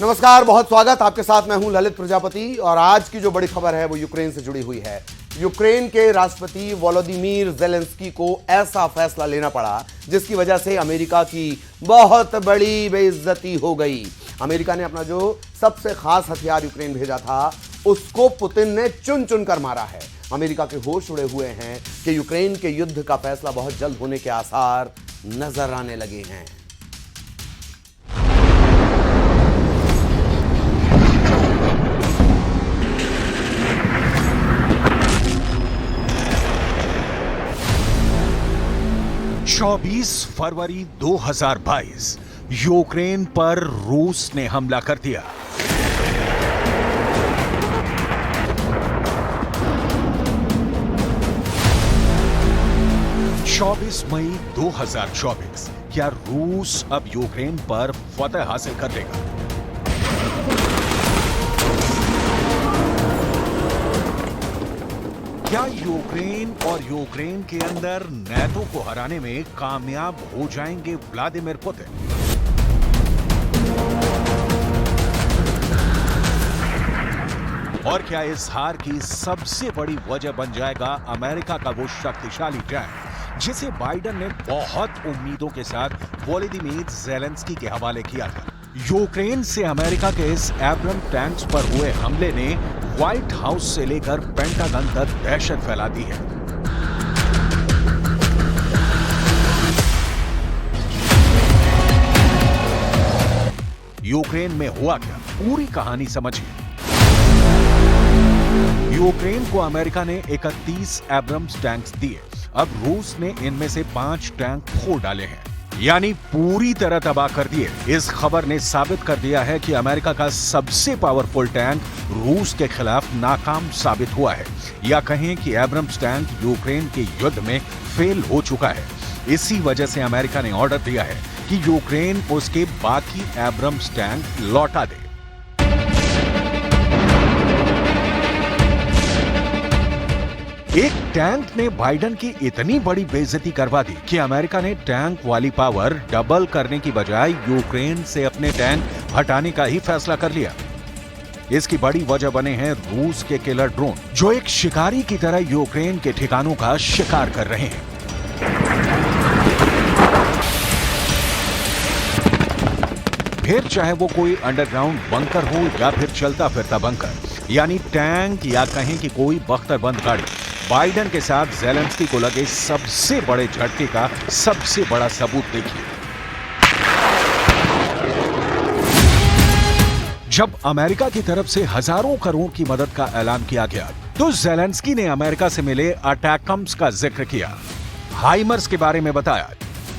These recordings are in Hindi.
नमस्कार, बहुत स्वागत। आपके साथ मैं हूं ललित प्रजापति और आज की जो बड़ी खबर है वो यूक्रेन से जुड़ी हुई है। यूक्रेन के राष्ट्रपति वोलोदिमीर ज़ेलेंस्की को ऐसा फैसला लेना पड़ा जिसकी वजह से अमेरिका की बहुत बड़ी बेइज्जती हो गई। अमेरिका ने अपना जो सबसे खास हथियार यूक्रेन भेजा था उसको पुतिन ने चुन चुन कर मारा है। अमेरिका के होश उड़े हुए हैं कि यूक्रेन के युद्ध का फैसला बहुत जल्द होने के आसार नजर आने लगे हैं। फरवरी 2022 यूक्रेन पर रूस ने हमला कर दिया। मई 2024 क्या रूस अब यूक्रेन पर फतह हासिल कर लेगा? क्या यूक्रेन और यूक्रेन के अंदर नेटो को हराने में कामयाब हो जाएंगे व्लादिमीर पुतिन? और क्या इस हार की सबसे बड़ी वजह बन जाएगा अमेरिका का वो शक्तिशाली टैंक जिसे बाइडेन ने बहुत उम्मीदों के साथ वोलोदिमीर ज़ेलेंस्की के हवाले किया था? यूक्रेन से अमेरिका के इस एब्रम टैंक्स पर हुए हमले ने व्हाइट हाउस से लेकर पेंटागन तक दहशत फैला दी है। यूक्रेन में हुआ क्या, पूरी कहानी समझिए। यूक्रेन को अमेरिका ने 31 एब्रम्स टैंक्स दिए। अब रूस ने इनमें से 5 टैंक फोड़ डाले हैं, यानी पूरी तरह तबाह कर दिए। इस खबर ने साबित कर दिया है कि अमेरिका का सबसे पावरफुल टैंक रूस के खिलाफ नाकाम साबित हुआ है, या कहें कि एब्रम्स टैंक यूक्रेन के युद्ध में फेल हो चुका है। इसी वजह से अमेरिका ने ऑर्डर दिया है कि यूक्रेन उसके बाकी एब्रम्स टैंक लौटा दे। एक टैंक ने बाइडेन की इतनी बड़ी बेइज्जती करवा दी कि अमेरिका ने टैंक वाली पावर डबल करने की बजाय यूक्रेन से अपने टैंक हटाने का ही फैसला कर लिया। इसकी बड़ी वजह बने हैं रूस के किलर ड्रोन, जो एक शिकारी की तरह यूक्रेन के ठिकानों का शिकार कर रहे हैं। फिर चाहे वो कोई अंडरग्राउंड बंकर हो या फिर चलता फिरता बंकर, यानी टैंक या कहें कि कोई बख्तरबंद गाड़ी। बाइडेन के साथ ज़ेलेंस्की को लगे सबसे बड़े झटके का सबसे बड़ा सबूत देखिए। जब अमेरिका की तरफ से हजारों करोड़ की मदद का ऐलान किया गया तो ज़ेलेंस्की ने अमेरिका से मिले अटैकम्स का जिक्र किया, हाइमर्स के बारे में बताया,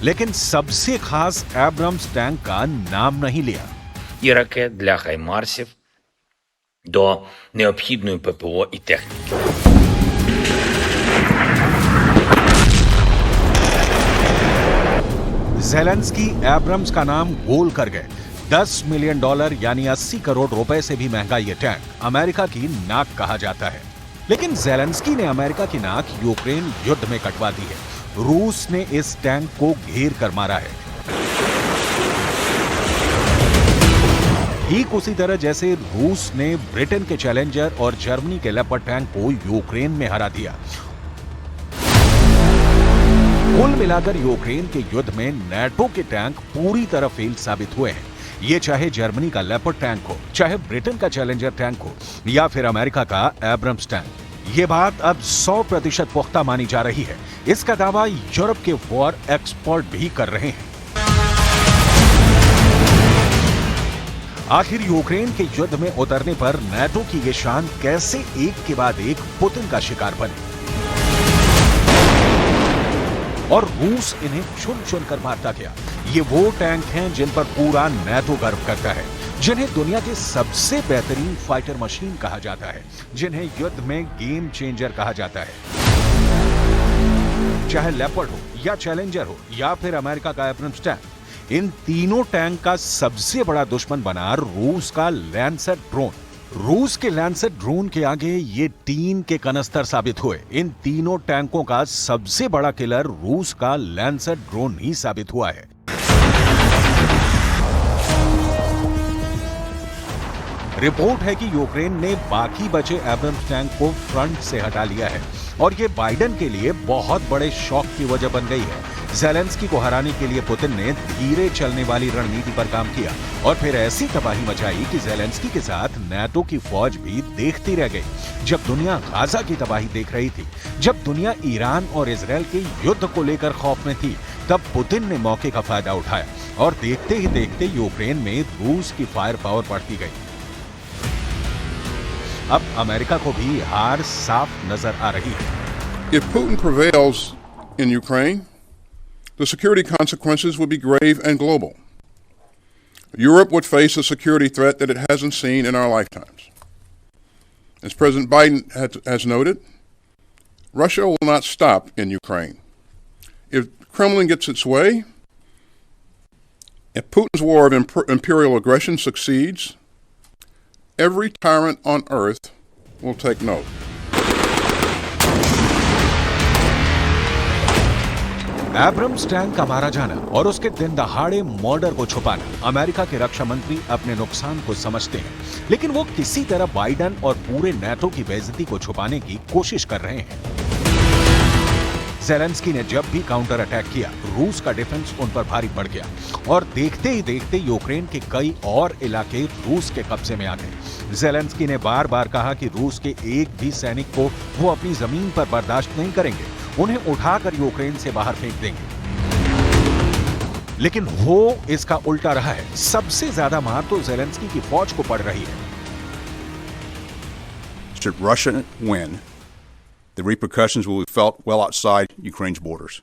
लेकिन सबसे खास एब्रम्स टैंक का नाम नहीं लिया। І ракет для хаймарсів до необхідної ППО і техніки. ज़ेलेंस्की एब्रम्स का नाम गोल कर गए। $10 मिलियन यानी 80 करोड़ रुपए से भी महंगा ये टैंक अमेरिका की नाक कहा जाता है। लेकिन ज़ेलेंस्की ने अमेरिका की नाक यूक्रेन युद्ध में कटवा दी है। रूस ने इस टैंक को घेर कर मारा है, ठीक उसी तरह जैसे रूस ने ब्रिटेन के चैलेंजर और जर्मनी के लेपर्ड टैंक को यूक्रेन में हरा दिया। कुल मिलाकर यूक्रेन के युद्ध में नेटो के टैंक पूरी तरह फेल साबित हुए हैं। ये चाहे जर्मनी का लेपर्ड टैंक हो, चाहे ब्रिटेन का चैलेंजर टैंक हो, या फिर अमेरिका का एब्रम्स टैंक। ये बात अब 100% पुख्ता मानी जा रही है। इसका दावा यूरोप के वॉर एक्सपर्ट भी कर रहे हैं। आखिर यूक्रेन के युद्ध में उतरने पर नेटो की ये शान कैसे एक के बाद एक पुतिन का शिकार बने और रूस इन्हें चुन चुन कर मारता गया। ये वो टैंक हैं जिन पर पूरा नेटो गर्व करता है, जिन्हें दुनिया के सबसे बेहतरीन फाइटर मशीन कहा जाता है, जिन्हें युद्ध में गेम चेंजर कहा जाता है। चाहे लेपर्ड हो या चैलेंजर हो या फिर अमेरिका का एब्रम्स टैंक, इन तीनों टैंक का सबसे बड़ा दुश्मन बना रूस का लैंसर ड्रोन। रूस के लैंसर ड्रोन के आगे ये टीन के कनस्तर साबित हुए। इन तीनों टैंकों का सबसे बड़ा किलर रूस का लैंसर ड्रोन ही साबित हुआ है। रिपोर्ट है कि यूक्रेन ने बाकी बचे एब्रम्स टैंक को फ्रंट से हटा लिया है और ये बाइडेन के लिए बहुत बड़े शॉक की वजह बन गई है। ज़ेलेंस्की को हराने के लिए पुतिन ने धीरे चलने वाली रणनीति पर काम किया और फिर ऐसी तबाही मचाई कि ज़ेलेंस्की के साथ नाटो की फौज भी देखती रह गई। जब दुनिया गाजा की तबाही देख रही थी, जब दुनिया ईरान और इजरायल के युद्ध को लेकर खौफ में थी, तब पुतिन ने मौके का फायदा उठाया और देखते ही देखते यूक्रेन में रूस की फायर पावर बढ़ती गई। अब अमेरिका को भी हार साफ नजर आ रही है। If Putin prevails in Ukraine, the security consequences would be grave and global. Europe would face a security threat that it hasn't seen in our lifetimes. As President Biden has noted, Russia will not stop in Ukraine. If Kremlin gets its way, if Putin's war of imperial aggression succeeds, every tyrant on earth will take note. Abrams tank का मारा जाना और उसके दिन दहाड़े मर्डर को छुपाना अमेरिका के रक्षा मंत्री अपने नुकसान को समझते हैं, लेकिन वो किसी तरह बाइडेन और पूरे नाटो की बेइज्जती को छुपाने की कोशिश कर रहे हैं। ज़ेलेंस्की ने जब भी काउंटर अटैक किया, रूस का डिफेंस उन पर भारी पड़ गया और देखते ही देखते यूक्रेन के कई और इलाके रूस के कब्जे में आ गए। ज़ेलेंस्की ने बार बार कहा कि रूस के एक भी सैनिक को वो अपनी जमीन पर बर्दाश्त नहीं करेंगे, उन्हें उठाकर यूक्रेन से बाहर फेंक देंगे। लेकिन वो इसका उल्टा रहा है। सबसे ज्यादा मार तो ज़ेलेंस्की की फौज को पड़ रही है। Should Russia win, the repercussions will be felt well outside Ukraine's borders,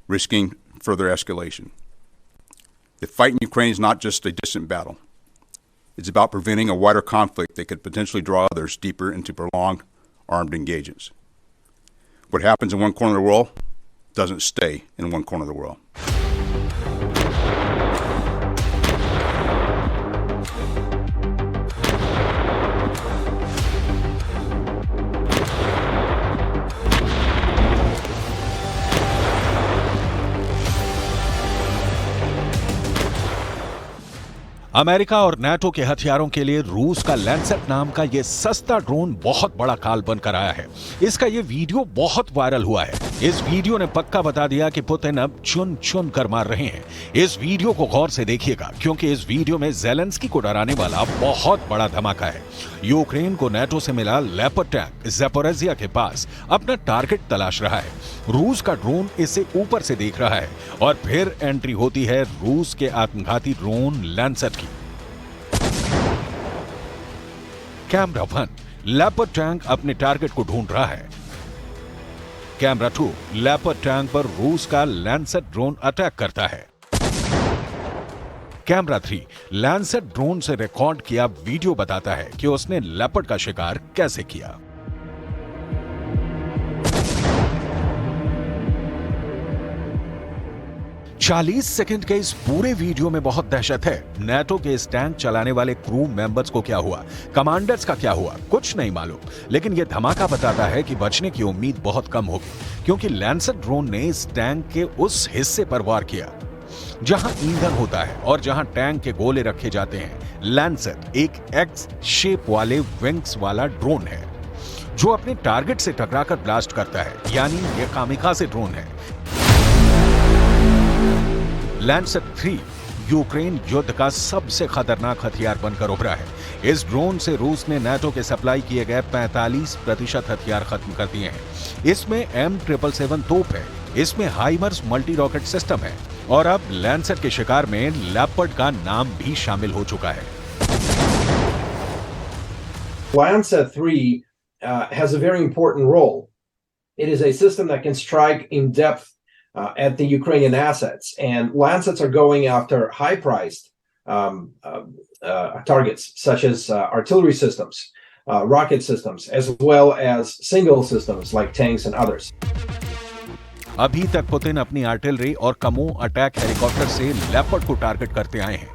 risking further escalation. The fight in Ukraine is not just a distant battle. It's about preventing a wider conflict that could potentially draw others deeper into prolonged armed engagements. What happens in one corner of the world doesn't stay in one corner of the world. America और नाटो के हथियारों के लिए रूस का लैंसेट नाम का यह सस्ता ड्रोन बहुत बड़ा काल बनकर आया है। इसका यह वीडियो बहुत वायरल हुआ है। इस वीडियो ने पक्का बता दिया कि पुतिन अब चुन चुन कर मार रहे हैं। इस वीडियो को गौर से देखिएगा, क्योंकि इस वीडियो में ज़ेलेंस्की को डराने वाला बहुत बड़ा धमाका है। यूक्रेन को नाटो से मिला लेपर्ड टैंक ज़ैपोरिज़िया के पास अपना टारगेट तलाश रहा है। रूस का ड्रोन इसे ऊपर से देख रहा है और फिर एंट्री होती है रूस के आत्मघाती ड्रोन लैंसेट की। कैमरा 1, लेपर्ड टैंक अपने टारगेट को ढूंढ रहा है। कैमरा 2, लेपर्ड टैंक पर रूस का लैंसेट ड्रोन अटैक करता है। कैमरा 3, लैंसेट ड्रोन से रिकॉर्ड किया वीडियो बताता है कि उसने लेपर्ड का शिकार कैसे किया। चालीस सेकंड के इस पूरे वीडियो में बहुत दहशत है। नाटो के इस टैंक चलाने वाले क्रू मेंबर्स को क्या हुआ, कमांडर्स का क्या हुआ, कुछ नहीं मालूम, लेकिन यह धमाका बताता है कि बचने की उम्मीद बहुत कम होगी, क्योंकि लैंसेट ड्रोन ने इस टैंक के उस हिस्से पर वार किया जहां ईंधन होता है और जहां टैंक के गोले रखे जाते हैं। लैंसेट एक एक्स शेप वाले विंग्स वाला ड्रोन है जो अपने टारगेट से टकराकर ब्लास्ट करता है, यानी यह कामिकाज़े ड्रोन है। लैंसेट 3 यूक्रेन युद्ध का सबसे खतरनाक हथियार बनकर उभरा है। इस ड्रोन से रूस ने नाटो के सप्लाई किए गए 45% हथियार खत्म कर दिए हैं। इसमें M777 तोप है, इसमें हाइमर्स मल्टी रॉकेट सिस्टम है और अब लैंसेट के शिकार में लेपर्ड का नाम भी शामिल हो चुका है। Lancet 3 has a very important role. It is a system that can strike in depth at the Ukrainian assets, and Lancets are going after high-priced targets such as artillery systems, rocket systems, as well as single systems like tanks and others. अभी तक पुतिन अपनी आर्टिलरी और कमो अटैक हेलीकॉप्टर से लेपर्ड को टारगेट करते आए हैं,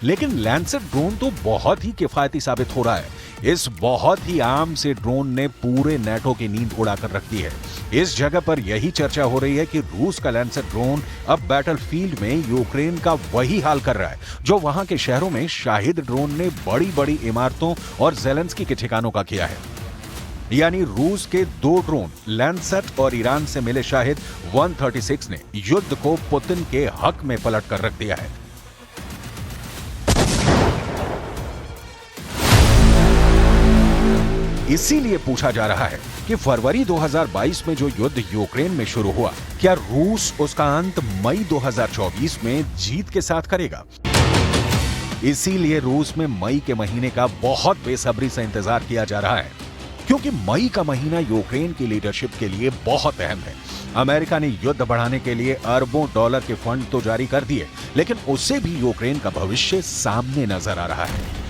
लेकिन लैंसेट ड्रोन तो बहुत ही किफायती साबित हो रहा है। इस बहुत ही आम से ड्रोन ने पूरे नाटो की नींद उड़ाकर रख दी है। इस जगह पर यही चर्चा हो रही है कि रूस का लैंसर ड्रोन अब बैटलफील्ड में यूक्रेन का वही हाल कर रहा है जो वहां के शहरों में शाहिद ड्रोन ने बड़ी बड़ी इमारतों और ज़ेलेंस्की के ठिकानों का किया है। यानी रूस के 2 ड्रोन लैंडसैट और ईरान से मिले शाहिद 136 ने युद्ध को पुतिन के हक में पलट कर रख दिया है। इसीलिए पूछा जा रहा है कि फरवरी 2022 में जो युद्ध यूक्रेन में शुरू हुआ, क्या रूस उसका अंत मई 2024 में जीत के साथ करेगा? इसीलिए रूस में मई के महीने का बहुत बेसब्री से इंतजार किया जा रहा है, क्योंकि मई का महीना यूक्रेन की लीडरशिप के लिए बहुत अहम है। अमेरिका ने युद्ध बढ़ाने के लिए अरबों डॉलर के फंड तो जारी कर दिए, लेकिन उससे भी यूक्रेन का भविष्य सामने नजर आ रहा है।